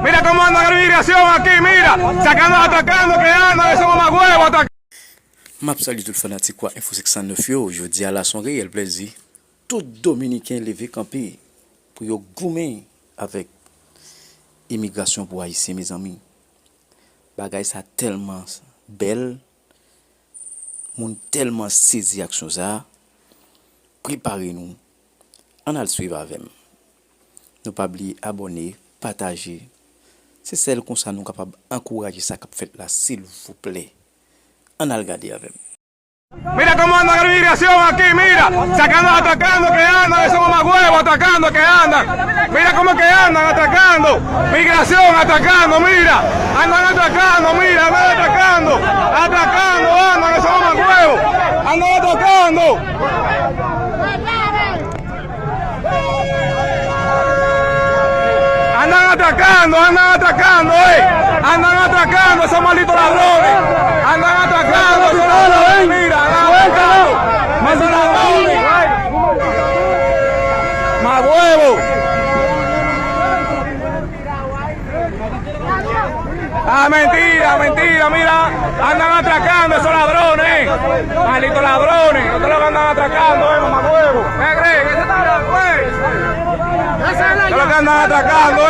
Mira cómo anda la migración aquí, mira, sacando, atacando, que andan, que somos más huevos, atacando. Map salut tout fanatique quoi Info 609 yo, jodi à la son réel plaisir. Tout dominicain levé campé pour yo goumer avec immigration pour haïtien mes amis. Bagay ça tellement belle, moun tellement saisi action ça. Préparez-nous. On a le suivre avec. Nous pas oublier abonner, partager. C'est celle comme ça nous capable encourager ça qu'a fait là s'il vous plaît. On a regardé avec. Mira cómo anda la migración aquí, mira, sacando, atacando, que andan, que somos más huevos, atacando, que andan. Mira cómo que andan, atacando. Migración, atacando, mira. Andan atacando, mira, andan atacando. Atacando, andan, que somos más huevos. Andan atacando. Andan atacando, Andan atacando esos malditos ladrones. Andan atacando esos ladrones, mira, andan atacando. Más ladrones. Más huevos. Ah, mentira, mentira, mira. Andan atracando esos ladrones, malditos ladrones. No te lo andan atracando, mamá huevo. ¿Qué crees? ¿Qué se está, pues? Es lo que andan atracando,